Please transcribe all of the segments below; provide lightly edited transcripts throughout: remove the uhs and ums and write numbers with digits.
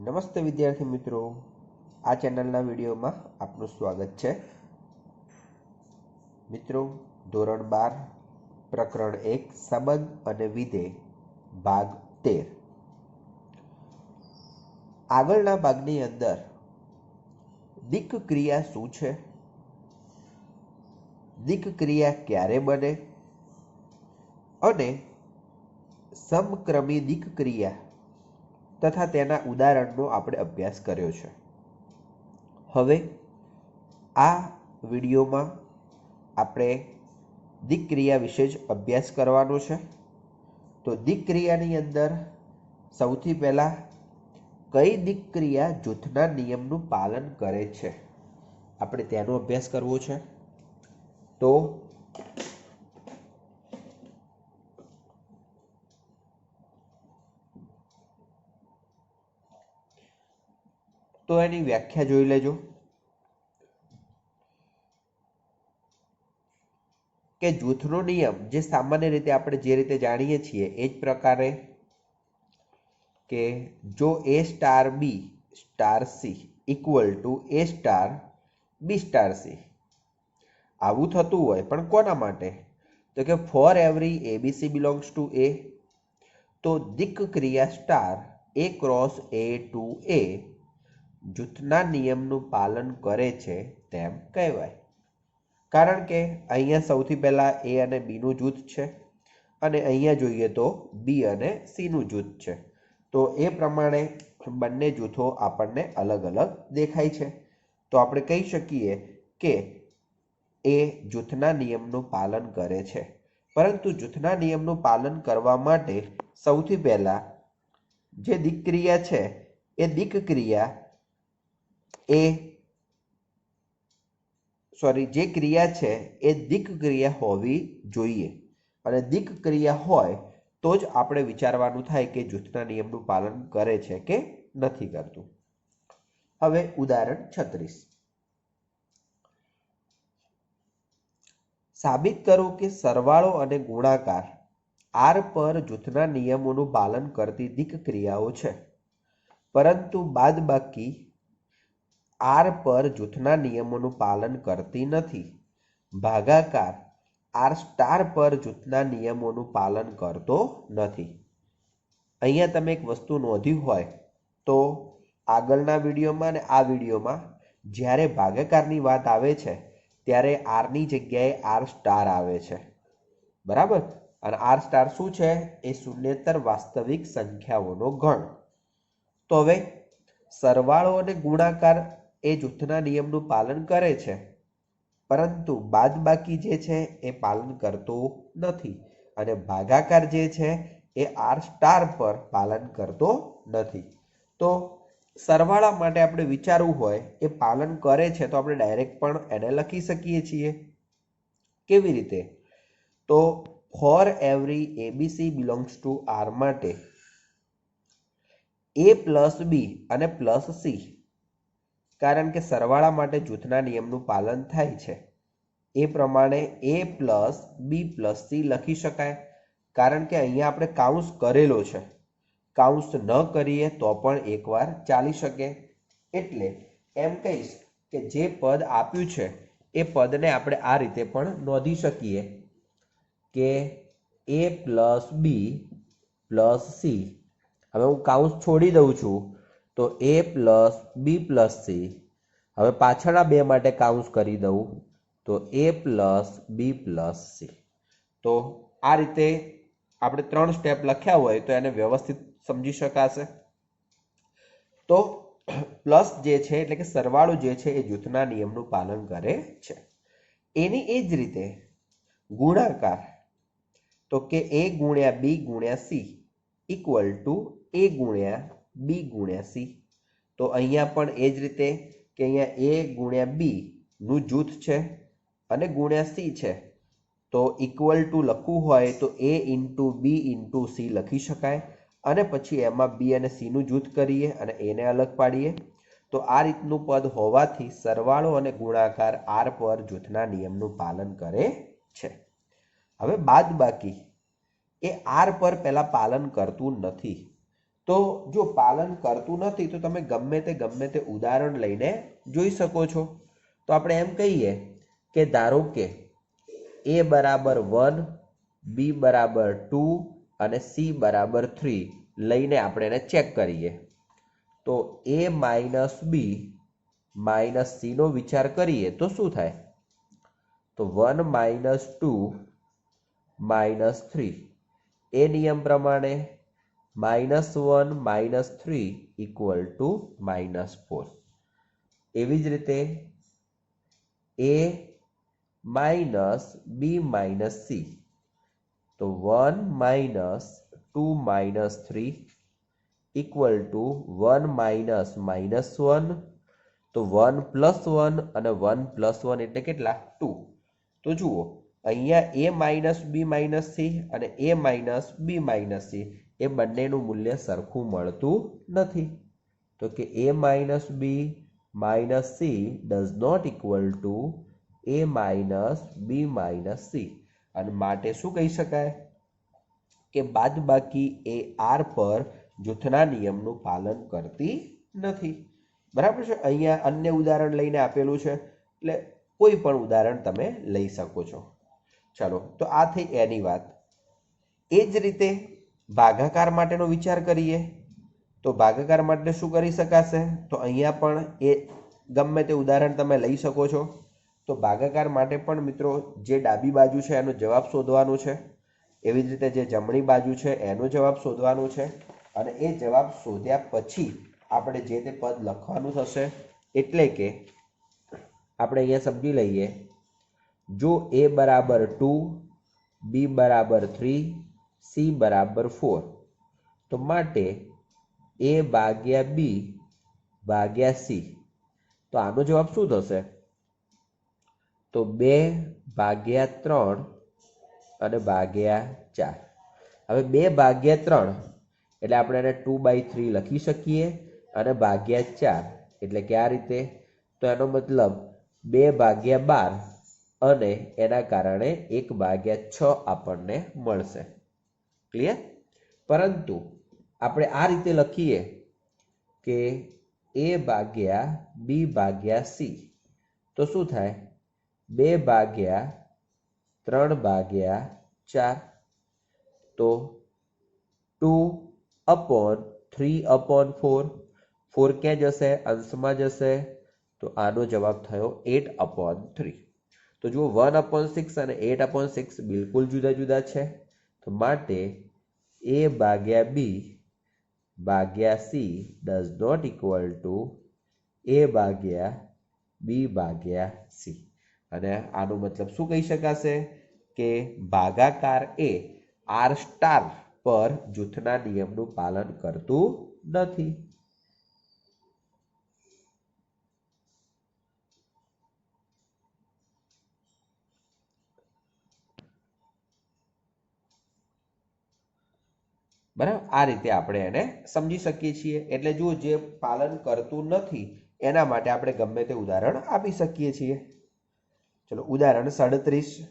નમસ્તે વિદ્યાર્થી મિત્રો, આ ચેનલના વિડીયોમાં આપનું સ્વાગત છે. મિત્રો, ધોરણ 12 પ્રકરણ 1 સંબંધ અને વિધેય ભાગ 13. આગળના ભાગની અંદર દિક ક્રિયા શું છે, દિક ક્રિયા ક્યારે બને અને સમક્રમી દિક ક્રિયા તથા તેના ઉદાહરણનો આપણે અભ્યાસ કર્યો છે. હવે આ વિડીયોમાં આપણે દિક ક્રિયા વિશે જ અભ્યાસ કરવાનો છે. તો દિક ક્રિયાની અંદર સૌથી પહેલાં કઈ દિક ક્રિયા જૂથના નિયમનું પાલન કરે છે, આપણે તેનો અભ્યાસ કરવો છે. તો એની વ્યાખ્યા જોઈ લેજો કે જૂથનો નિયમ જે સામાન્ય રીતે આપણે જે રીતે જાણીએ છીએ એ જ પ્રકારે કે જો A star B star C equal to A star B star C આવું થતું હોય, પણ કોના માટે? તો કે for every ABC belongs to A, તો દિક ક્રિયા star A cross A to A જૂથના નિયમનું પાલન કરે છે તેમ કહેવાય. કારણ કે અહીંયા સૌથી પહેલાં A અને B નું જૂથ છે અને અહીંયા જોઈએ તો B અને C નું જૂથ છે. તો એ પ્રમાણે બંને જૂથો આપણને અલગ અલગ દેખાય છે. તો આપણે કહી શકીએ કે એ જૂથના નિયમનું પાલન કરે છે. પરંતુ જૂથના નિયમનું પાલન કરવા માટે સૌથી પહેલાં જે દિક ક્રિયા છે એ દિક ક્રિયા જે ક્રિયા છે એ દિક ક્રિયા હોવી જોઈએ. અને દિક ક્રિયા હોય તો જ આપણે વિચારવાનું થાય કે જૂથના નિયમનું પાલન કરે છે કે નથી કરતું. હવે ઉદાહરણ 36. સાબિત કરો કે સરવાળો અને ગુણાકાર R પર જૂથના નિયમોનું પાલન કરતી દિક ક્રિયાઓ છે, પરંતુ બાદબાકી R પર જૂથના નિયમોનું પાલન કરતી નથી. ભાગાકાર R સ્ટાર પર જૂથના નિયમોનું પાલન કરતો નથી. અહીંયા તમે એક વસ્તુ નોંધ્યું હોય તો આગળના વિડીયોમાં અને આ વિડીયોમાં જ્યારે ભાગાકારની વાત આવે છે ત્યારે આરની જગ્યાએ R સ્ટાર આવે છે, બરાબર? અને R સ્ટાર શું છે? એ શૂન્યેતર વાસ્તવિક સંખ્યાઓનો ગણ. તો હવે સરવાળો અને ગુણાકાર એ જૂથના નિયમનું પાલન કરે છે, પરંતુ બાદબાકી જે છે એ પાલન કરતો નથી. અને ભાગાકાર જે છે એ R સ્ટાર પર પાલન કરતો નથી. તો સરવાળા માટે આપણે વિચારવું હોય એ પાલન કરે છે તો આપણે ડાયરેક્ટ પણ એને લખી શકીએ છીએ. કેવી રીતે? તો four every ABC belongs two R માટે A પ્લસ B અને પ્લસ C, કારણ કે સરવાળા માટે જૂથના નિયમનું પાલન થાય છે, એ પ્રમાણે A plus B plus C લખી શકાય. કારણ કે અહીંયા આપણે કાઉન્સ કરેલો છે, કાઉન્સ ન કરીએ તો પણ એકવાર ચાલી શકે. એટલે એમ કહીશ કે જે પદ આપ્યું છે એ પદને આપણે આ રીતે પણ નોંધી શકીએ કે A plus B plus C. હવે હું કાઉન્સ છોડી દઉં છું તો A plus B plus C. હવે પાછળના બે માટે કાઉન્સ કરી દઉં તો A plus B plus C. તો આ રીતે આપણે 3 સ્ટેપ લખ્યા હોય તો એને વ્યવસ્થિત સમજી શકાશે. તો પ્લસ જે છે એટલે કે સરવાળો જે છે એ જૂથના નિયમનું પાલન કરે છે. એની એ જ રીતે ગુણાકાર, તો કે A ગુણ્યા B ગુણ્યા C ઇક્વલ ટુ A ગુણ્યા B ગુણ્યા C. તો અહીંયા પણ એ જ રીતે કે અહીંયા A ગુણ્યા B નું જૂથ છે અને ગુણ્યા C છે, તો ઇક્વલ ટુ લખવું હોય તો A into B into C લખી શકાય. અને પછી એમાં B અને C નું જૂથ કરીએ અને એને અલગ પાડીએ. તો આ રીતનું પદ હોવાથી સરવાળો અને ગુણાકાર R પર જૂથના નિયમનું પાલન કરે છે. હવે બાદબાકી એ R પર પહેલા પાલન કરતું નથી. તો જો પાલન કરતું નથી તો તમે ગમે તે ઉદાહરણ લઈને જોઈ શકો છો. તો આપણે એમ કહીએ કે ધારો કે a બરાબર 1, b બરાબર 2 અને c બરાબર 3 લઈને આપણે એને ચેક કરીએ. તો a minus b minus c નો વિચાર કરીએ તો શું થાય? તો 1 માઇનસ 2 માઇનસ 3. એ નિયમ પ્રમાણે -1 -3 ઇક્વલ ટુ -4. એવી જ રીતે a minus b minus c. તો 1 minus 2 minus 3 equal to 1 minus -1. તો 1 પ્લસ 1 અને 1 પ્લસ 1 એટલે કેટલા? 2. તો જુઓ અહીંયા a minus b minus c અને a minus b minus c એ બંનેનું મૂલ્ય સરખું મળતું નથી. તો કે a minus b minus c does not equal to a minus b minus c. અને માટે શું કહી શકાય કે બાદબાકી એ r પર જૂથના નિયમનું પાલન કરતી નથી. બરાબર છે. અહીંયા અન્ય ઉદાહરણ લઈને આપેલું છે એટલે કોઈ પણ ઉદાહરણ તમે લઈ શકો છો. ચાલો, તો આ થઈ એની વાત. એ જ રીતે ભાગાકાર માટેનો વિચાર કરીએ તો ભાગાકાર માટે શું કરી શકાશે? તો અહીંયા પણ એ ગમે તે ઉદાહરણ તમે લઈ શકો છો. તો ભાગાકાર માટે પણ મિત્રો જે ડાબી બાજુ છે એનો જવાબ શોધવાનો છે, એવી જ રીતે જે જમણી બાજુ છે એનો જવાબ શોધવાનો છે. અને એ જવાબ શોધ્યા પછી આપણે જે તે પદ લખવાનું થશે. એટલે કે આપણે અહીંયા સમજી લઈએ, જો a બરાબર 2, b બરાબર 3, c બરાબર 4, તો માટે a ભાગ્યા b ભાગ્યા c. તો આનો જવાબ શું થશે? તો 2 ભાગ્યા 3 અને ભાગ્યા 4. હવે 2 ભાગ્યા 3 એટલે આપણે એને 2/3 લખી શકીએ અને ભાગ્યા 4 એટલે કે આ રીતે. તો એનો મતલબ 2 ભાગ્યા 12 અને એના કારણે 1/6 આપણને મળશે. ક્લિયર? પરંતુ આપણે આ રીતે લખીએ કે a ભાગ્યા b ભાગ્યા c તો શું થાય? 2 ભાગ્યા 3/4. તો 2/3/4. 4 ક્યાં જશે? અંશમાં જશે. તો આનો જવાબ થયો 8/3. તો જુઓ 1/6 અને 8/6 બિલકુલ જુદા જુદા છે. તો માટે a ભાગ્યા b ભાગ્યા c does not equal to a ભાગ્યા b ભાગ્યા c. અને આનો મતલબ શું કહી શકાશે કે ભાગાકાર એ r સ્ટાર પર જૂથના નિયમનું પાલન કરતું નથી. બરાબર, આ રીતે આપણે એને સમજી શકીએ છીએ. એટલે જુઓ, જે પાલન કરતું નથી એના માટે આપણે ગમે તે ઉદાહરણ આપી શકીએ છીએ. ચલો, ઉદાહરણ 37.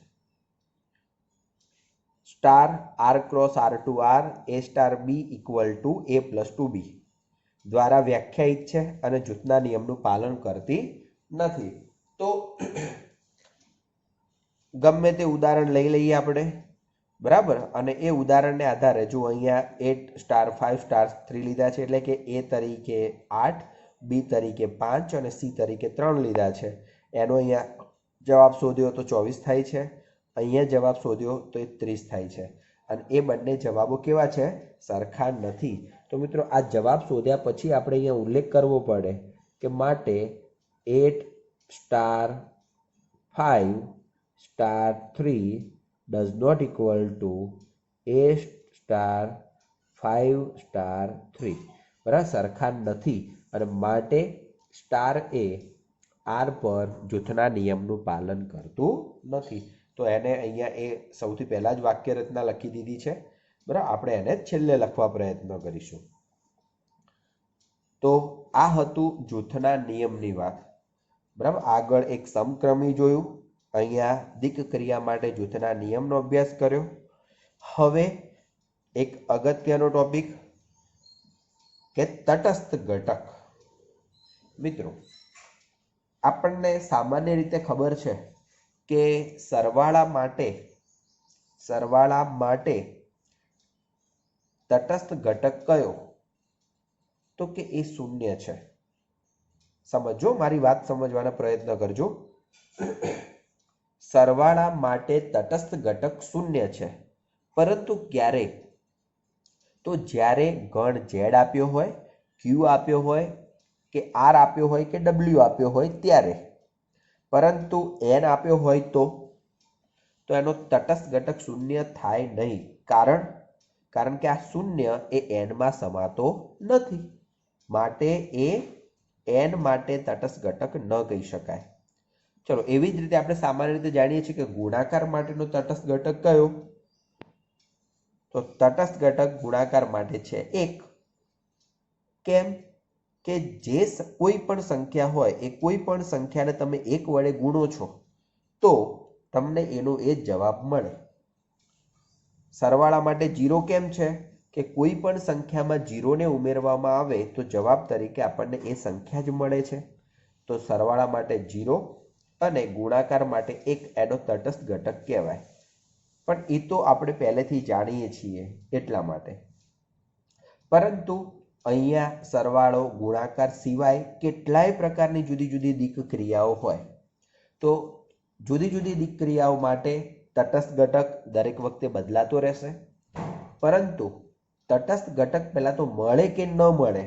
Star r cross r2r a star b equal to a plus 2b દ્વારા વ્યાખ્યાયિત છે અને જૂથના નિયમનું પાલન કરતી નથી. તો ગમે તે ઉદાહરણ લઈ લઈએ આપણે. બરાબર, અને એ ઉદાહરણને આધારે જો અહીંયા 8 સ્ટાર 5 સ્ટાર 3 લીધા છે એટલે કે a તરીકે 8, b તરીકે 5 અને c તરીકે 3 લીધા છે. એનો અહીંયા જવાબ શોધ્યો તો 24 થાય છે. અહીંયા જવાબ શોધ્યો તો એ 30 થાય છે. અને એ બંને જવાબો કેવા છે? સરખા નથી. તો મિત્રો આ જવાબ શોધ્યા પછી આપણે અહીંયા ઉલ્લેખ કરવો પડે કે માટે 8 star 5 star 3 does not equal to a star 5 star 3. બરાબર, સરખા નથી. અને માટે સ્ટાર એ આર પર જૂથના નિયમનું પાલન કરતું નથી. તો એને અહીંયા એ સૌથી પહેલા જ વાક્ય રચના લખી દીધી છે. બરાબર, આપણે એને છેલ્લે લખવા પ્રયત્ન કરીશું. તો આ હતું જૂથના નિયમની વાત. બરાબર, આગળ એક સમક્રમી જોયું. અહીંયા દિક ક્રિયા માટે જૂથના નિયમનો અભ્યાસ કર્યો. હવે એક અગત્યનો ટોપિક કે તટસ્થ ઘટક. મિત્રો, આપણને સામાન્ય રીતે ખબર છે કે સરવાળા માટે તટસ્થ ઘટક કયો? તો કે એ શૂન્ય છે. સમજો, મારી વાત સમજવાનો પ્રયત્ન કરજો. સરવાળા માટે તટસ્થ ઘટક શૂન્ય છે, પરંતુ ક્યારે? તો જ્યારે ગણ ઝેડ આપ્યો હોય, ક્યુ આપ્યો હોય, કે આર આપ્યો હોય, કે ડબલ્યુ આપ્યો હોય ત્યારે. પરંતુ એન આપ્યો હોય તો એનો તટસ્થ ઘટક શૂન્ય થાય નહીં. કારણ કે આ શૂન્ય એ એનમાં સમાતો નથી, માટે એ એન માટે તટસ્થ ઘટક ન કહી શકાય. ચલો, એવી જ રીતે આપણે સામાન્ય રીતે જાણીએ છીએ કે ગુણાકાર માટેનો તટસ્થ ઘટક કયો? તો તટસ્થ ઘટક ગુણાકાર માટે છે 1. કેમ? કે જે કોઈ પણ સંખ્યા હોય એ કોઈ પણ સંખ્યાને તમે 1 વડે ગુણો છો તો તમને એનો એ જવાબ મળે. સરવાળા માટે 0 કેમ છે? કે કોઈ પણ સંખ્યામાં 0 ને ઉમેરવામાં આવે તો જવાબ તરીકે આપણને એ સંખ્યા જ મળે છે. તો સરવાળા માટે 0 અને ગુણાકાર માટે 1 એનો તટસ્થ ઘટક કહેવાય. પણ એ તો આપણે પહેલેથી જાણીએ છીએ એટલા માટે. પરંતુ અહીંયા સરવાળો ગુણાકાર સિવાય કેટલાય પ્રકારની જુદી જુદી દિક ક્રિયાઓ હોય. તો જુદી જુદી દિક ક્રિયાઓ માટે તટસ્થ ઘટક દરેક વખતે બદલાતો રહેશે. પરંતુ તટસ્થ ઘટક પહેલા તો મળે કે ન મળે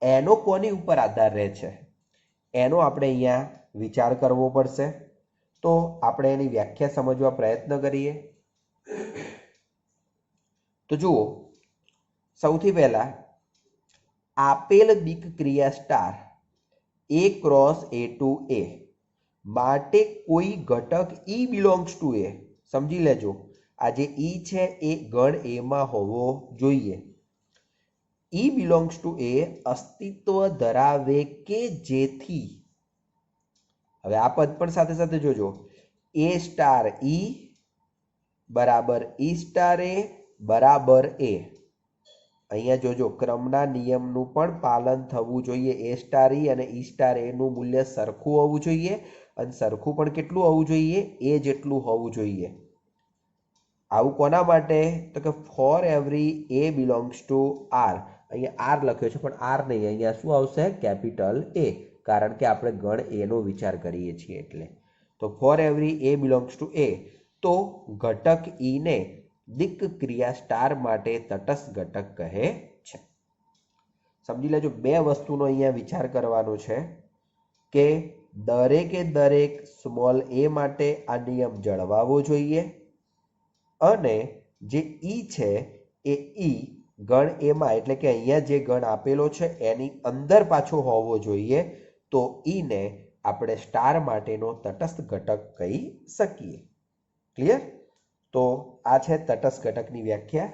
એનો કોની ઉપર આધાર રહે છે એનો આપણે અહીંયા વિચાર કરવો પડશે. તો આપણે એની વ્યાખ્યા સમજવા પ્રયત્ન કરીએ. તો જુઓ, સૌથી પહેલા આપેલ દિક ક્રિયા star A cross A to A માટે કોઈ ઘટક E બિલોંગ્સ ટુ A. સમજી લેજો, આ જે E છે એ ગણ A માં હોવો જોઈએ. E બિલોંગ્સ ટુ A અસ્તિત્વ ધરાવે કે જેથી, હવે આ પદ પણ સાથે સાથે જોજો, A સ્ટાર E બરાબર E સ્ટાર A બરાબર A. અહીંયા જોજો, ક્રમના નિયમનું પણ પાલન થવું જોઈએ. A સ્ટાર E અને E સ્ટાર A નું મૂલ્ય સરખું હોવું જોઈએ, અને સરખું પણ કેટલું હોવું જોઈએ? A જેટલું હોવું જોઈએ. આવું કોના માટે? તો કે for every A belongs to R. અહીંયા R લખ્યો છે પણ R નહીં, અહીંયા શું આવશે? કેપિટલ A, કારણ કે આપણે ગણ A નો વિચાર કરીએ છીએ એટલે. તો for every A belongs to A, તો ઘટક E ને દિક ક્રિયા સ્ટાર માટે તટસ્થ ઘટક કહે છે. સમજી લેજો, બે વસ્તુનો અહીંયા વિચાર કરવાનો છે કે દરેકે દરેક સ્મોલ a માટે આ નિયમ જળવાવો જોઈએ, અને જે ઈ છે એ ઈ ગણ એમાં એટલે કે અહીંયા જે ગણ આપેલો છે એની અંદર પાછો હોવો જોઈએ. તો ઈ ને આપણે સ્ટાર માટેનો તટસ્થ ઘટક કહી શકીએ. ક્લિયર? તો આ છે તટસ્થ ઘટકની વ્યાખ્યા.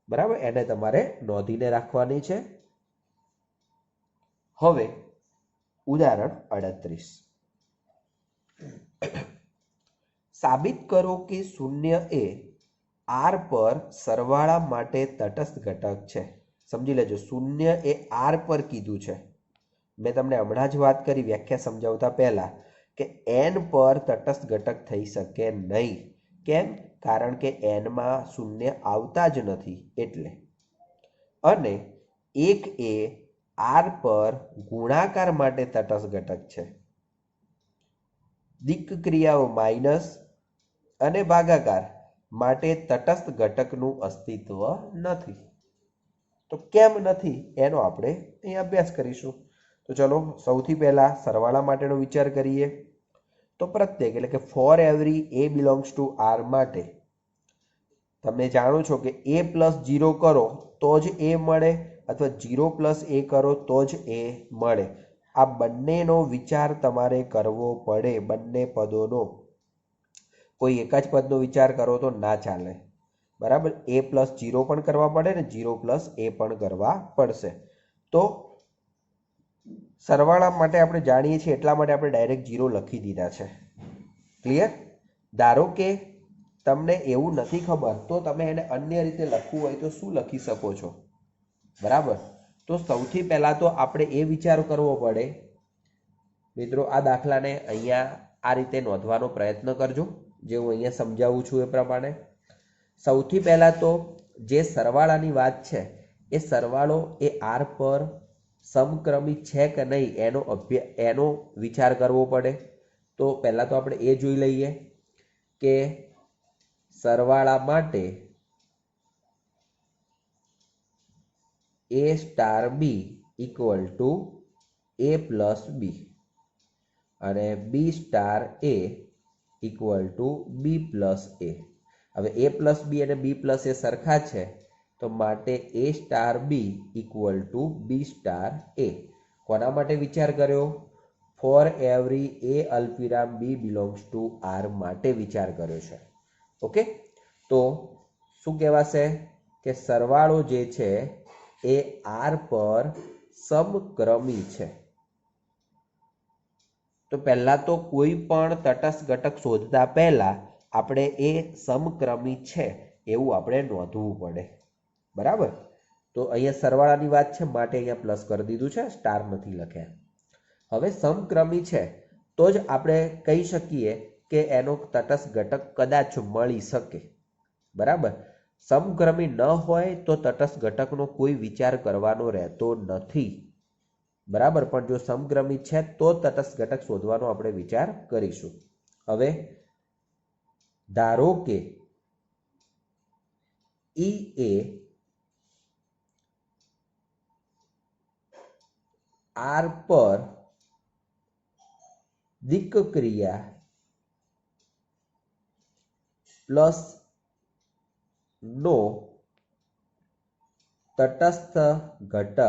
બરાબર, એને તમારે નોંધીને રાખવાની છે. હવે ઉદાહરણ 38. સાબિત કરો કે શૂન્ય એ R પર સરવાળા માટે તટસ્થ ઘટક છે. સમજી લેજો, શૂન્ય એ R પર કીધું છે. મેં તમને હમણાં જ વાત કરી વ્યાખ્યા સમજાવતા પહેલા કે n પર તટસ્થ ઘટક થઈ શકે નહીં. કેમ? કારણ કે n માં શૂન્ય આવતા જ નથી એટલે. અને 1 એ R પર ગુણાકાર માટે તટસ્થ ઘટક છે. દિક ક્રિયાઓ માઇનસ અને ભાગાકાર માટે તટસ્થ ઘટકનું અસ્તિત્વ નથી. તો કેમ નથી એનો આપણે અહીં અભ્યાસ કરીશું. તો ચલો, સૌથી પહેલા સરવાળા માટેનો વિચાર કરીએ. તો પ્રત્યેક એટલે કે for every A belongs to R માટે તમે જાણો છો કે A પ્લસ 0 કરો તો જ A મળે, અથવા 0 પ્લસ A કરો તો જ A મળે. આ બંનેનો વિચાર તમારે કરવો પડે. બંને પદોનો, કોઈ એક જ પદનો વિચાર કરો તો ના ચાલે. બરાબર, A પ્લસ 0 પણ કરવા પડે ને 0 પ્લસ A પણ કરવા પડશે. તો સરવાળા માટે આપણે જાણીએ છીએ એટલા માટે આપણે ડાયરેક્ટ 0 લખી દીધા છે. ક્લિયર? ધારો કે તમને એવું નથી ખબર તો તમે એને અન્ય રીતે લખવું હોય તો શું લખી શકો છો? બરાબર, તો તો સૌથી પહેલા તો આપણે એ વિચાર કરવો પડે મિત્રો, આ દાખલાને અહીંયા આ રીતે નોંધવાનો પ્રયત્ન કરજો જે હું અહીંયા સમજાવું છું એ પ્રમાણે. સૌથી પહેલા તો જે સરવાળાની વાત છે એ સરવાળો એ આર પર સમક્રમી છે કે નહીં એનો વિચાર કરવો પડે. તો પહેલા તો આપણે એ જોઈ લઈએ કે સરવાળા માટે a star b equal to a plus b અને b star a equal to b plus a. હવે a પ્લસ b અને b પ્લસ a સરખા છે તો માટે a star b equal to b star a. કોના માટે વિચાર કર્યો? ફોર એવરી a અલ્પવિરામ b બિલોંગ્સ ટુ r માટે વિચાર કર્યો છે. ઓકે, તો શું કહેવાશે કે સરવાળો જે છે એ r પર સમક્રમી છે. તો પહેલા તો કોઈ પણ તટસ્થ ઘટક શોધતા પહેલા આપણે એ સમક્રમી છે એવું આપણે નોંધવું પડે. બરાબર? તો અહીંયા સરવાળાની વાત છે માટે અહીંયા પ્લસ કરી દીધું છે, સ્ટાર નથી લખ્યા. હવે સમક્રમી છે તો જ આપણે કહી શકીએ કે એનો તટસ્થ ઘટક કદાચ મળી શકે. બરાબર? સમક્રમી ન હોય તો તટસ્થ ઘટકનો કોઈ વિચાર કરવાનો રહેતો નથી. બરાબર? પણ જો સમક્રમી છે તો તટસ્થ ઘટક શોધવાનો આપણે વિચાર કરીશું. હવે ધારો કે ઈ એ આર પર દિક્ ક્રિયા પ્લસ નો તટસ્થ ઘટક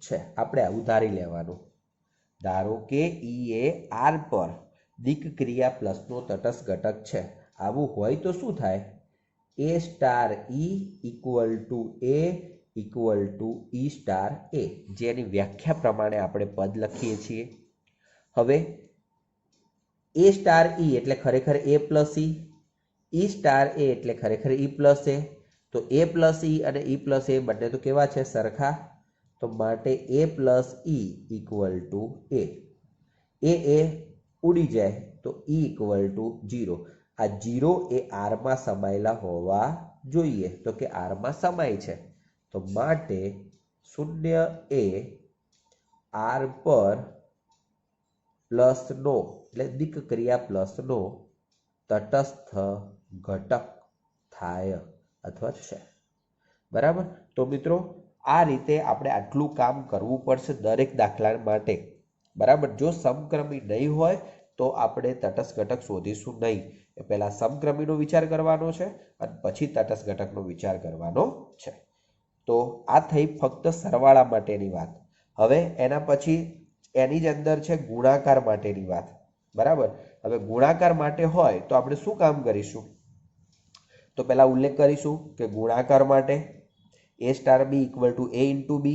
છે. આપણે આવું ધારી લેવાનું. ધારો કે ઈ એ આર પર દિક્ ક્રિયા પ્લસ નો તટસ્થ ઘટક છે. આવું હોય તો શું થાય? a star E equal to a equal to E star a, જેની વ્યાખ્યા પ્રમાણે આપણે પદ લખીએ છીએ. હવે a સ્ટાર ઈ એટલે ખરેખર a plus E star a એટલે ખરેખર ઈ પ્લસ a. તો a પ્લસ ઈ અને ઈ પ્લસ a બંને તો કેવા છે? સરખા. તો માટે a plus E equal to a. એ ઉડી જાય તો ઈ ઇક્વલ ટુ 0. આ 0 એ આરમાં સમાયેલા હોવા જોઈએ. તો કે આરમાં સમાય છે તો માટે 0 એ આર પર પ્લસનો એટલે દિક્ ક્રિયા પ્લસનો તટસ્થ ઘટક થાય અથવા છે. બરાબર? તો મિત્રો આ રીતે આપણે આટલું કામ કરવું પડશે દરેક દાખલા માટે. બરાબર? જો સમક્રમી નહીં હોય તો આપણે તટસ્થ ઘટક શોધીશું નહીં. એ પહેલા સમક્રમીનો વિચાર કરવાનો છે અને પછી તટસ્થ ઘટકનો વિચાર કરવાનો છે. તો આ થઈ ફક્ત સરવાળા માટેની વાત. હવે એના પછી એની જ અંદર છે ગુણાકાર માટેની વાત. બરાબર? હવે ગુણાકાર માટે હોય તો આપણે શું કામ કરીશું? તો પહેલા ઉલ્લેખ કરીશું કે ગુણાકાર માટે a star b equal to a into b,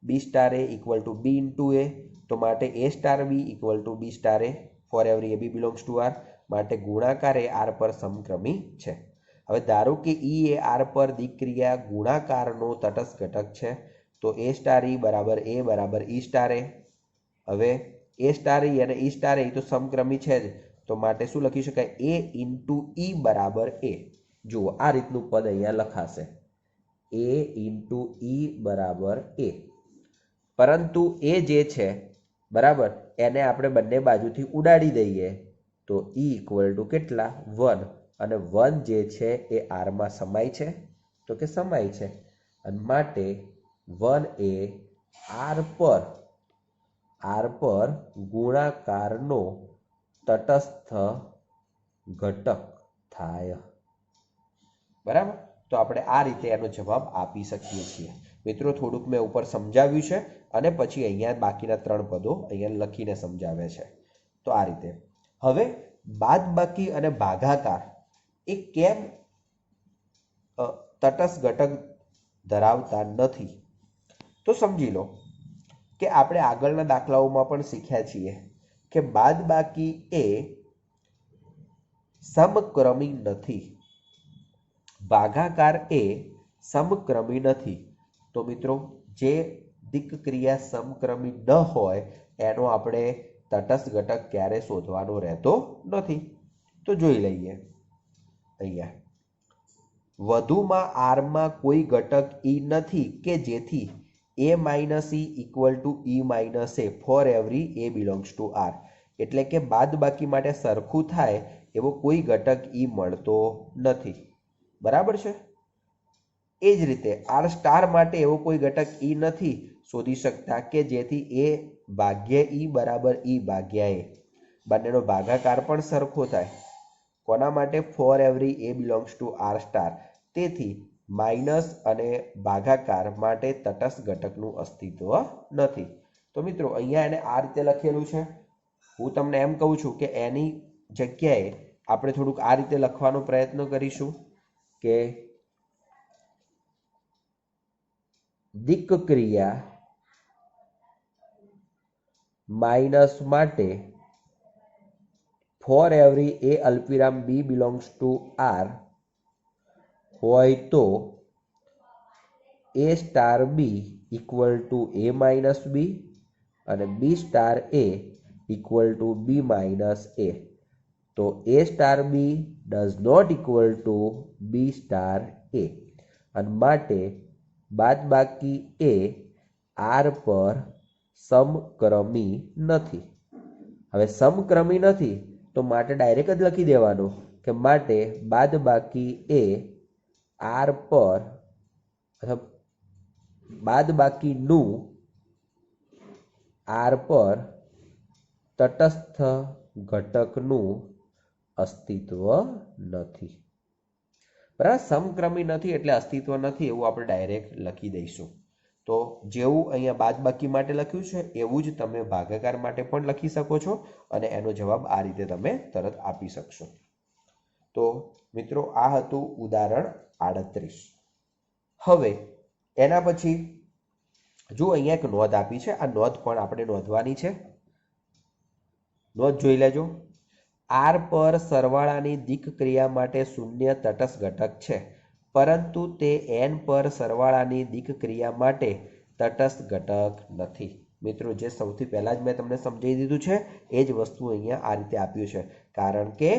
b star a equal to b into a. તો માટે a star b equal to b star a for every a b belongs to r. માટે ગુણાકાર એ r પર સમક્રમી છે. હવે ધારો કે ઈ એ R પર દિક્ ક્રિયા ગુણાકારનો તટસ્થ ઘટક છે તો a સ્ટાર ઈ બરાબર a બરાબર ઈ સ્ટાર a. હવે a સ્ટાર ઈ અને ઈ સ્ટાર a તો સમક્રમી છે જ તો માટે શું લખી શકાય? a ઇન્ટુ ઈ બરાબર a. જુઓ આ રીતનું પદ અહીંયા લખાશે a ઇન્ટુ ઈ બરાબર a. પરંતુ એ જે છે બરાબર એને આપણે બંને બાજુથી ઉડાડી દઈએ તો ઈ ઇક્વલ ટુ કેટલા? 1. અને 1 જે છે એ આરમાં સમાય છે તો કે સમાય છે અને માટે 1 એ આર પર ગુણાકારનો તટસ્થ ઘટક થાય. બરાબર? તો આપણે આ રીતે એનો જવાબ આપી શકીએ છીએ. મિત્રો થોડુંક મેં ઉપર સમજાવ્યું છે અને પછી અહીંયા બાકીના 3 પદો અહીંયા લખીને સમજાવે છે. તો આ રીતે. હવે બાદબાકી અને ભાગાકાર એ કેમ તટસ્થ ઘટક ધરાવતા નથી? તો સમજી લો કે આપણે આગળના દાખલાઓમાં પણ શીખ્યા છીએ કે બાદબાકી એ સમક્રમી નથી, ભાગાકાર એ સમક્રમી નથી. તો મિત્રો જે દિક ક્રિયા સમક્રમી ન હોય એનો આપણે તટસ્થ ઘટક ક્યારે શોધવાનો રહેતો નથી. તો જોઈ લઈએ. અહીંયા વધુમાં આરમાં કોઈ ઘટક ઈ નથી કે જેથી a minus e equal to e minus a for every a belongs to R. એટલે કે બાદબાકી માટે સરખું થાય એવો કોઈ ઘટક ઈ મળતો નથી. બરાબર છે. એ જ રીતે આર સ્ટાર માટે એવો કોઈ ઘટક ઈ નથી શોધી શકતા કે જેથી એ ભાગ્યા ઈ બરાબર ઈ ભાગ્યા એ. બંનેનો ભાગાકાર પણ સરખો થાય. કોના માટે? For every a belongs to R star. તેથી માઇનસ અને ભાગાકાર માટે તટસ્થ ઘટકનું અસ્તિત્વ નથી. તો મિત્રો અહીંયા એને આ રીતે લખેલું છે. હું તમને એમ કહું છું કે એની જગ્યાએ આપણે થોડુંક આ રીતે લખવાનો પ્રયત્ન કરીશું કે દિક ક્રિયા માઇનસ માટે ફોર એવરી એ અલ્પવિરામ બી બિલોંગ્સ ટુ આર હોય તો a star b equal to a minus b અને b star a equal to b minus a. તો a star b does not equal to b star a અને માટે બાદબાકી એ R પર સમક્રમી નથી. હવે સમક્રમી નથી તો માટે ડાયરેક્ટ જ લખી દેવાનું કે માટે બાદબાકી એ આર પર અથવા બાદબાકીનું આર પર તટસ્થ ઘટકનું અસ્તિત્વ નથી. બરાબર. સમક્રમી નથી એટલે અસ્તિત્વ નથી એવું આપણે ડાયરેક્ટ લખી દઈશું. તો જેવું અહીંયા બાદબાકી માટે લખ્યું છે એવું જ તમે ભાગાકાર માટે પણ લખી શકો છો અને એનો જવાબ આ રીતે તમે તરત આપી શકશો. તો મિત્રો આ હતું ઉદાહરણ 38. હવે એના પછી જો અહીંયા એક નોંધ આપી છે. આ નોંધ પણ આપણે નોંધવાની છે. નોંધ જોઈ લેજો. આર પર સરવાળાની દિક ક્રિયા માટે શૂન્ય તટસ્થ ઘટક છે પરંતુ તે એન પર સરવાળાની દિક ક્રિયા માટે તટસ્થ ઘટક નથી. મિત્રો જે સૌથી પહેલા જ મેં તમને સમજાવી દીધું છે એ જ વસ્તુ અહીંયા આ રીતે આપ્યું છે કારણ કે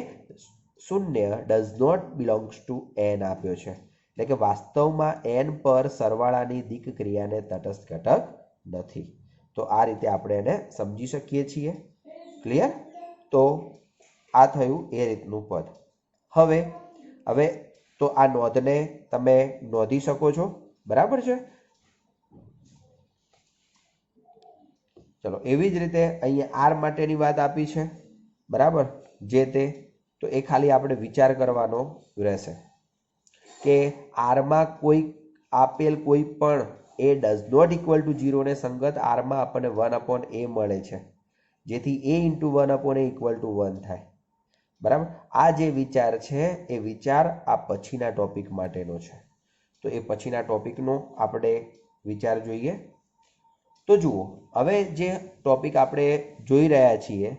શૂન્ય does not belongs to N આપ્યો છે. એટલે કે વાસ્તવમાં એન પર સરવાળાની દિક ક્રિયાને તટસ્થ ઘટક નથી. તો આ રીતે આપણે એને સમજી શકીએ છીએ. ક્લિયર? તો આ થયું એ રીતનું પદ. હવે તો આ નોંધને તમે નોંધી શકો છો. બરાબર છે. ચલો એવી જ રીતે અહીંયા આર માટેની વાત આપી છે. બરાબર. જે તે તો એ ખાલી આપણે વિચાર કરવાનો રહેશે કે આરમાં કોઈ આપેલ કોઈ પણ A does not equal two 0 ને સંગત આરમાં આપણને 1/a મળે છે જેથી a into 1/a equal to 1 થાય. બરાબર. આ જે વિચાર છે એ વિચાર આ પછીના ટોપિક માટેનો છે. તો એ પછીના ટોપિકનો આપણે વિચાર જોઈએ. તો જુઓ હવે જે ટોપિક આપણે જોઈ રહ્યા છીએ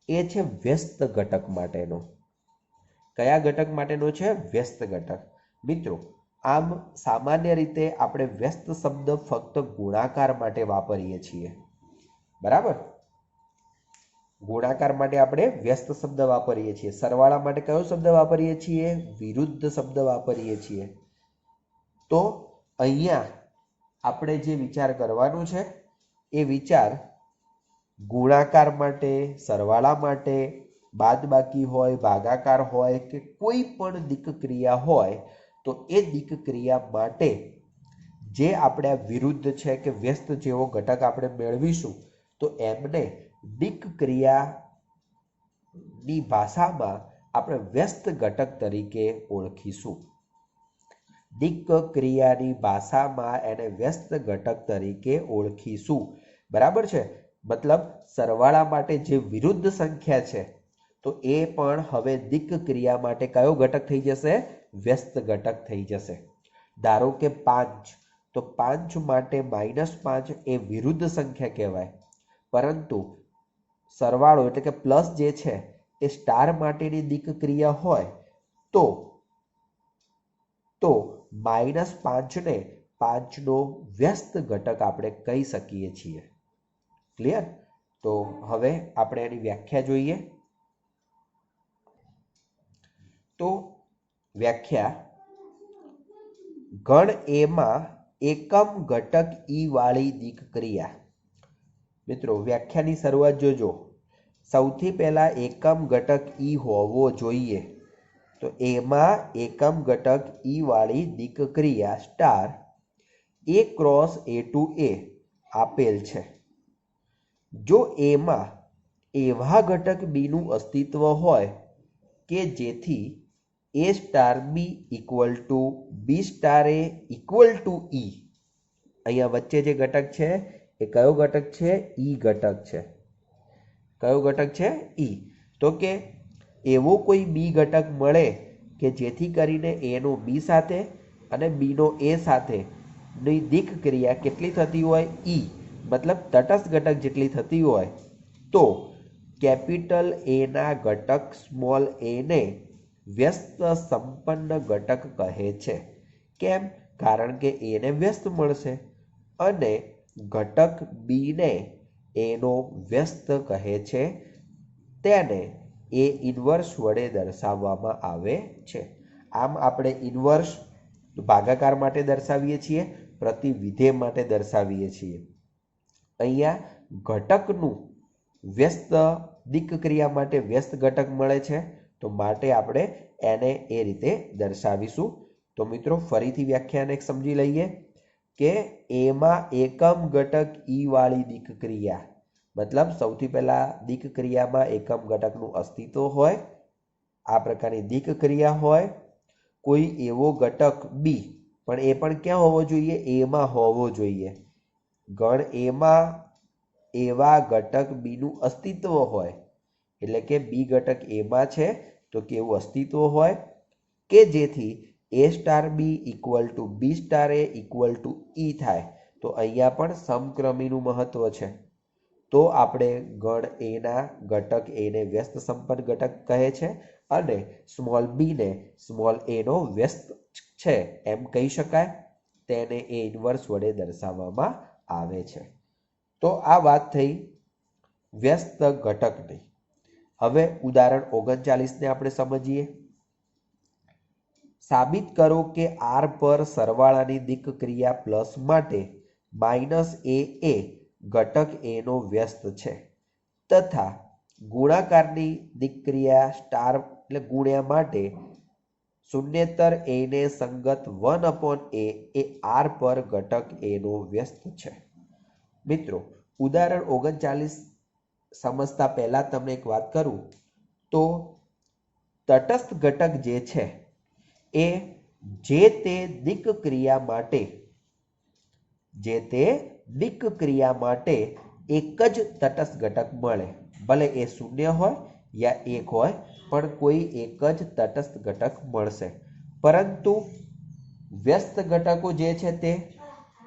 એ છે વ્યસ્ત ઘટક માટેનો. કયા ઘટક માટેનો છે? વ્યસ્ત ઘટક. મિત્રો આમ સામાન્ય રીતે આપણે વ્યસ્ત શબ્દ ફક્ત ગુણાકાર માટે વાપરીએ છીએ. બરાબર. ગુણાકાર માટે આપણે વ્યસ્ત શબ્દ વાપરીએ છીએ. સરવાળા માટે કયો શબ્દ વાપરીએ છીએ? વિરુદ્ધ શબ્દ વાપરીએ છીએ. તો અહીંયા આપણે જે વિચાર કરવાનું છે એ વિચાર ગુણાકાર માટે, સરવાળા માટે, બાદબાકી હોય, ભાગાકાર હોય કે કોઈ પણ દિક ક્રિયા હોય તો એ દિક ક્રિયા માટે જે આપણે વિરુદ્ધ છે કે વ્યસ્ત જેવો ઘટક આપણે મેળવીશું તો એમને દિક ક્રિયાની ભાષામાં આપણે વ્યસ્ત ઘટક તરીકે ઓળખીશું. દિક ક્રિયાની ભાષામાં એને વ્યસ્ત ઘટક તરીકે ઓળખીશું. બરાબર છે. મતલબ સરવાળા માટે જે વિરુદ્ધ સંખ્યા છે તો એ પણ હવે દિક ક્રિયા માટે કયો ઘટક થઈ જશે? વ્યસ્ત ઘટક થઈ જશે. ધારો કે 5 તો 5 માટે -5 એ વિરુદ્ધ સંખ્યા કહેવાય પરંતુ સરવાળો એટલે કે પ્લસ જે છે એ સ્ટાર માટેની દિક ક્રિયા હોય તો -5 ને 5નો વ્યસ્ત ઘટક આપણે કહી શકીએ છીએ. ક્લિયર? તો હવે આપણે એની વ્યાખ્યા જોઈએ. તો વ્યાખ્યા: ગણ એમાં એકમ ઘટક ઈ વાળી દિક ક્રિયા. મિત્રો વ્યાખ્યાની શરૂઆત જોજો. સૌથી પહેલા એકમ ઘટક ઈ હોવો જોઈએ. તો એમાં એકમ ઘટક ઈ વાળી દિક ક્રિયા સ્ટાર A ક્રોસ A આપેલ છે. જો એમાં એવા ઘટક બીનું અસ્તિત્વ હોય કે જેથી A star b equal to b star a equal to e. અહીંયા વચ્ચે જે ઘટક છે એ કયો ઘટક છે? ઈ ઘટક છે. કયો ઘટક છે? ઈ. તો કે એવો કોઈ બી ઘટક મળે કે જેથી કરીને A નો બી સાથે અને બી નો A સાથે ની દિક ક્રિયા કેટલી થતી હોય? ઈ. મતલબ તટસ્થ ઘટક જેટલી થતી હોય તો કેપિટલ A ના ઘટક સ્મોલ a ને વ્યસ્ત સંપન્ન ઘટક કહે છે. કેમ? કારણ કે A ને વ્યસ્ત મળશે અને ઘટક B ને A નો વ્યસ્ત કહે છે. તેને A ઇન્વર્સ વડે દર્શાવવામાં આવે છે. આમ આપણે ઇન્વર્સ ભાગાકાર માટે દર્શાવીએ છીએ, પ્રતિવિધેય માટે દર્શાવીએ છીએ. અહીંયા ઘટકનું વ્યસ્ત દિક ક્રિયા માટે વ્યસ્ત ઘટક મળે છે, તો માટે આપણે એને એ રીતે દર્શાવીશું. તો મિત્રો ફરીથી વ્યાખ્યાને સમજી લઈએ કે એમાં એકમ ઘટક ઈ વાળી દિક ક્રિયા, મતલબ સૌથી પહેલા દિક ક્રિયામાં એકમ ઘટકનું અસ્તિત્વ હોય, આ પ્રકારની દિક ક્રિયા હોય. કોઈ એવો ઘટક બી, પણ એ પણ ક્યાં હોવો જોઈએ? એમાં હોવો જોઈએ. ગણ એમાં એવા ઘટક બીનું અસ્તિત્વ હોય, એટલે કે બી ઘટક એમાં છે તો કેવું અસ્તિત્વ હોય કે જેથી A star b equal to b star a equal to e થાય. તો અહીંયા પણ સમક્રમીનું મહત્વ છે. તો આપણે ગણ એના ઘટક એને વ્યસ્ત સંપન્ન ઘટક કહે છે અને સ્મોલ બી ને સ્મોલ એ નો વ્યસ્ત છે એમ કહી શકાય. તેને A ઇન્વર્સ વડે દર્શાવવામાં આવે છે. તો આ વાત થઈ વ્યસ્ત ઘટકની. હવે ઉદાહરણ 39ને આપણે સમજીએ. સાબિત કરો કે R પર સરવાળાની દિક ક્રિયા પ્લસ માટે માઇનસ એ ઘટક A નો વ્યસ્ત છે તથા ગુણાકારની દિક ક્રિયા સ્ટાર એટલે ગુણ્યા માટે શૂન્યેતર A ને સંગત 1/a એ R પર ઘટક A નો વ્યસ્ત છે. મિત્રો ઉદાહરણ 39 સમજતા પહેલા તમને એક વાત કરું તો તટસ્થ ઘટક જે છે એ જે તે દિક ક્રિયા માટે એક જ તટસ્થ ઘટક મળે, ભલે એ 0 હોય યા 1 હોય, પણ કોઈ એક જ તટસ્થ ઘટક મળશે. પરંતુ વ્યસ્ત ઘટકો જે છે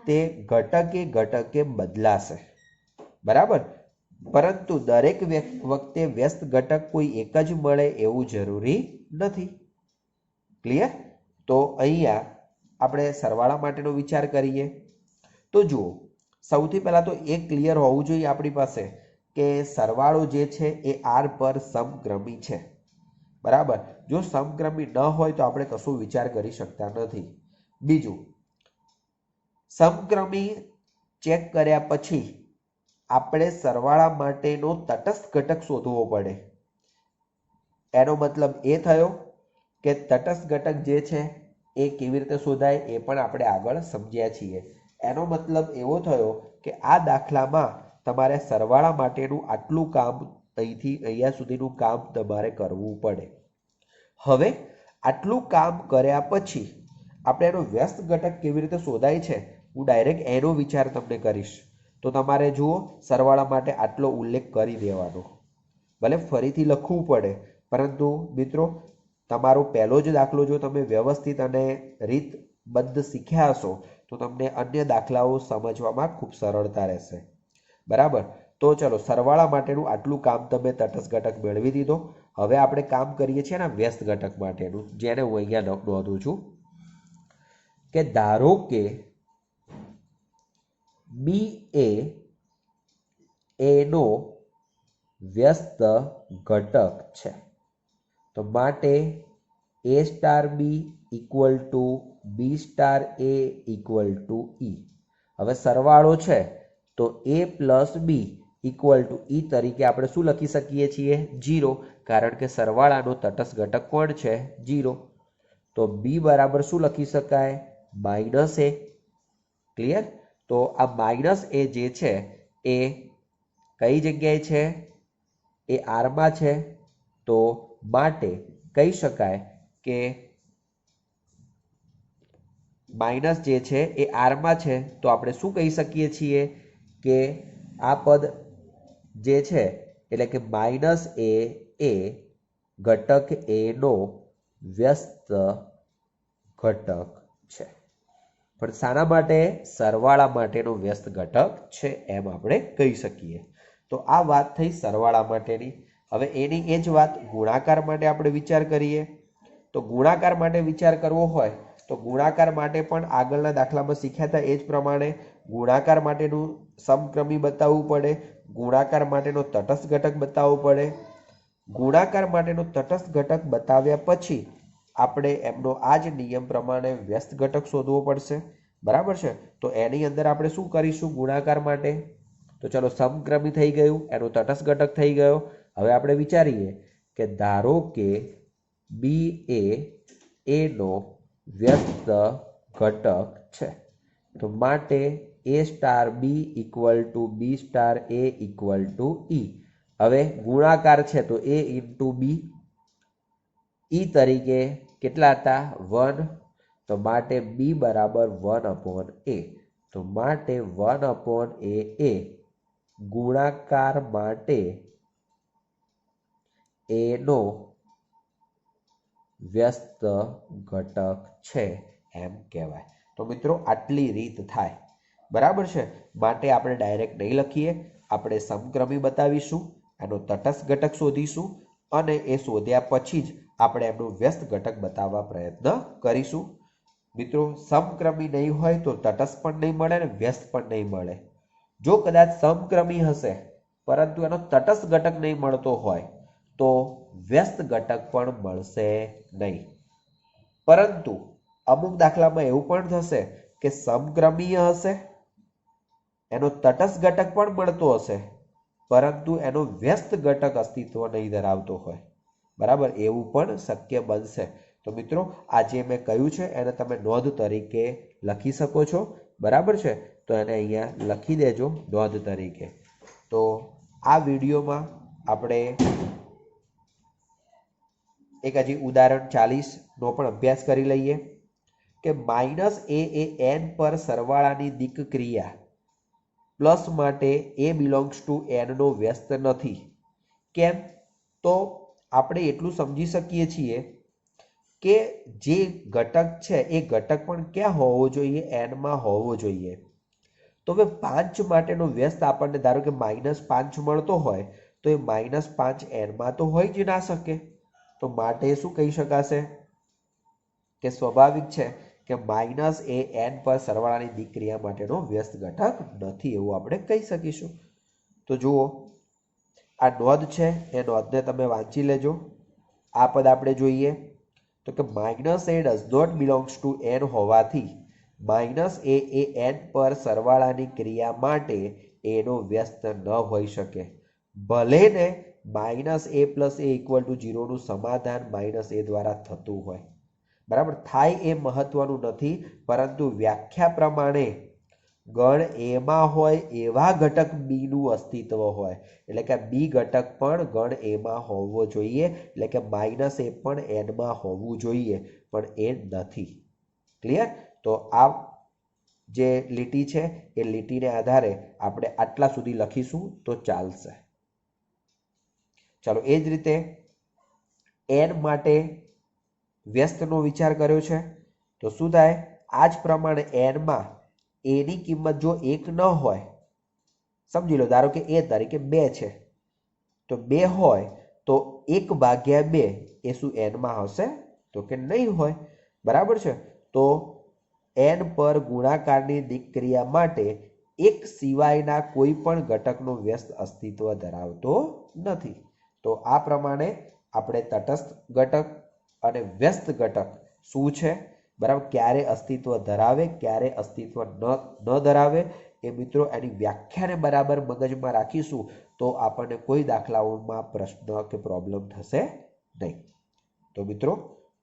તે ઘટકે બદલાશે. બરાબર? પરંતુ દરેક વખતે વ્યસ્ત ઘટક કોઈ એક જ મળે એવું જરૂરી નથી. ક્લિયર? તો અહીંયા આપણે સરવાળા માટેનો વિચાર કરીએ તો જુઓ, સૌથી પહેલા તો એક ક્લિયર હોવું જોઈએ આપણી પાસે કે સરવાળો જે છે એ R પર સમક્રમી છે. બરાબર? જો સમક્રમી ન હોય તો આપણે કશું વિચાર કરી શકતા નથી. બીજું, સમક્રમી ચેક કર્યા પછી આપણે સરવાળા માટેનો તટસ્થ ઘટક શોધવો પડે. એનો મતલબ એ થયો કે તટસ્થ ઘટક જે છે એ કેવી રીતે શોધાય એ પણ આપણે આગળ સમજ્યા છીએ. એનો મતલબ એવો થયો કે આ દાખલામાં તમારે સરવાળા માટેનું આટલું કામ અહીંથી અહીંયા સુધીનું કામ તમારે કરવું પડે. હવે આટલું કામ કર્યા પછી આપણે એનો વ્યસ્ત ઘટક કેવી રીતે શોધાય છે હું ડાયરેક્ટ એનો વિચાર તમને કરીશ. તો તમારે જુઓ, સરવાળા માટે આટલો ઉલ્લેખ કરી દેવાનો. ભલે ફરીથી લખવું પડે, પરંતુ મિત્રો તમારો પહેલો જ દાખલો જો તમે વ્યવસ્થિત અને રીતબદ્ધ શીખ્યા હશો તો તમને અન્ય દાખલાઓ સમજવામાં ખૂબ સરળતા રહેશે. બરાબર? તો ચલો, સરવાળા માટેનું આટલું કામ તમે તટસ્થ ઘટક મેળવી દીધો. હવે આપણે કામ કરીએ છીએ ને વ્યસ્ત ઘટક માટેનું, જેને હું અહીંયા નોંધું છું કે ધારો કે બી એ એનો વ્યસ્ત ઘટક છે. તો માટે a star b equal to b star a equal to e. હવે સરવાળો છે તો a plus b equal to e તરીકે આપણે શું લખી શકીએ છીએ? 0, કારણ કે સરવાળાનો તટસ્થ ઘટક કોણ છે? 0. તો બી બરાબર શું લખી શકાય? -a. ક્લિયર? તો આ -a જે છે એ કઈ જગ્યાએ છે? એ આરમાં છે. તો માટે કહી શકાય કે માઇનસ જે છે એ આરમાં છે. તો આપણે શું કહી શકીએ છીએ કે આ પદ જે છે એટલે કે -a એ ઘટક એનો વ્યસ્ત ઘટક છે. પણ શાના માટે? સરવાળા માટેનો વ્યસ્ત ઘટક છે એમ આપણે કહી શકીએ. તો આ વાત થઈ સરવાળા માટેની. હવે એની એ જ વાત ગુણાકાર માટે આપણે વિચાર કરીએ. તો ગુણાકાર માટે વિચાર કરવો હોય તો ગુણાકાર માટે પણ આગળના દાખલામાં શીખ્યા હતા એ જ પ્રમાણે ગુણાકાર માટેનું સમક્રમી બતાવવું પડે, ગુણાકાર માટેનો તટસ્થ ઘટક બતાવવો પડે. ગુણાકાર માટેનો તટસ્થ ઘટક બતાવ્યા પછી આપણે એમનો આ જ નિયમ પ્રમાણે વ્યસ્ત ઘટક શોધવો પડશે. બરાબર છે? તો એની અંદર આપણે શું કરીશું ગુણાકાર માટે? તો ચલો સમક્રમી થઈ ગયું, એનો તટસ્થ ઘટક થઈ ગયો. હવે આપણે વિચારીએ કે ધારો કે બી એ એનો વ્યસ્ત ઘટક છે. તો માટે a star b equal to b star a equal to e. હવે ગુણાકાર છે તો એ ઇન્ટુ બી, ઈ તરીકે કેટલા હતા? 1. તો માટે બી બરાબર 1/a. તો માટે 1/a એ ગુણાકાર માટે એનો વ્યસ્ત ઘટક છે એમ કહેવાય. તો મિત્રો આટલી રીત થાય. બરાબર છે? માટે આપણે ડાયરેક્ટ નહીં લખીએ, આપણે સમક્રમી બતાવીશું, એનો તટસ્થ ઘટક શોધીશું અને એ શોધ્યા પછી જ આપણે એમનું વ્યસ્ત ઘટક બતાવવા પ્રયત્ન કરીશું. મિત્રો સમક્રમી નહીં હોય તો તટસ્થ પણ નહીં મળે ને વ્યસ્ત પણ નહીં મળે. જો કદાચ સમક્રમી હશે પરંતુ એનો તટસ્થ ઘટક નહીં મળતો હોય તો વ્યસ્ત ઘટક પણ મળશે નહીં. પરંતુ અમુક દાખલામાં એવું પણ થશે કે સમક્રમીય હશે, એનો તટસ્થ ઘટક પણ મળતો હશે પરંતુ એનો વ્યસ્ત ઘટક અસ્તિત્વ નહીં ધરાવતો હોય. બરાબર? એવું પણ શક્ય બનશે. તો મિત્રો આ જે મેં કહ્યું છે એને તમે નોંધ તરીકે લખી શકો છો. બરાબર છે? તો એને અહીંયા લખી દેજો નોંધ તરીકે. તો આ વિડીયોમાં આપણે એક હજી ઉદાહરણ 40નો પણ અભ્યાસ કરી લઈએ કે -a એ n પર સરવાળાની દિક ક્રિયા પ્લસ માટે a બિલોંગ્સ ટુ n નો વ્યસ્ત નથી. કેમ? તો આપણે એટલું સમજી શકીએ છીએ કે જે ઘટક છે એ ઘટક પણ ક્યાં હોવો જોઈએ? n માં હોવો જોઈએ. તો હવે 5 માટેનો વ્યસ્ત આપણને ધારો કે -5 મળતો હોય તો એ -5 n માં તો હોઈ જ ના શકે. તો માટે શું કહી શકાશે કે સ્વાભાવિક છે કે -a n પર સરવાળાની દિક ક્રિયા માટેનો વ્યસ્ત ઘટક નથી એવું આપણે કહી શકીશું. તો જુઓ આ નોંધ છે એ નોંધને તમે વાંચી લેજો. આ પદ આપણે જોઈએ તો કે -a does not belongs to n હોવાથી -a એ n પર સરવાળાની ક્રિયા માટે એનો વ્યસ્ત ન હોઈ શકે. ભલે ને -a plus a equal to 0 નું સમાધાન -a દ્વારા થતું હોય. બરાબર? થાય એ મહત્વનું નથી, પરંતુ વ્યાખ્યા પ્રમાણે ગણ એમાં હોય એવા ઘટક બી નું અસ્તિત્વ હોય. એટલે કે બી ઘટક પણ ગણ એમાં હોવો જોઈએ. એટલે કે -a પણ n માં હોવું જોઈએ, પણ એ નથી. ક્લિયર? તો આ જે લીટી છે એ લીટીને આધારે આપણે આટલા સુધી લખીશું તો ચાલશે. ચાલો એ જ રીતે n માટે વ્યસ્તનો વિચાર કર્યો છે તો શું થાય? આ જ પ્રમાણે n માં a ની કિંમત જો 1 ન હોય, સમજી લો ધારો કે a તરીકે 2 છે તો 2 હોય તો 1/2 એ શું n માં હશે? તો કે નહીં હોય. બરાબર છે? તો n પર ગુણાકારની દિક ક્રિયા માટે એક સિવાયના કોઈ પણ ઘટકનો વ્યસ્ત અસ્તિત્વ ધરાવતો નથી. તો આ પ્રમાણે આપણે તટસ્થ ઘટક અને વ્યસ્ત ઘટક શું છે, બરાબર, ક્યારે અસ્તિત્વ ધરાવે, ક્યારે અસ્તિત્વ ન ધરાવે, એ મિત્રો એની વ્યાખ્યાને બરાબર મગજમાં રાખીશું તો આપણને કોઈ દાખલાઓમાં પ્રશ્ન કે પ્રોબ્લેમ થશે નહીં. તો મિત્રો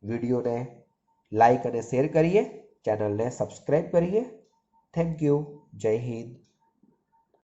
વિડીયોને લાઈક અને શેર કરીએ, ચેનલને સબસ્ક્રાઈબ કરીએ. Thank you. જય હિન્દ.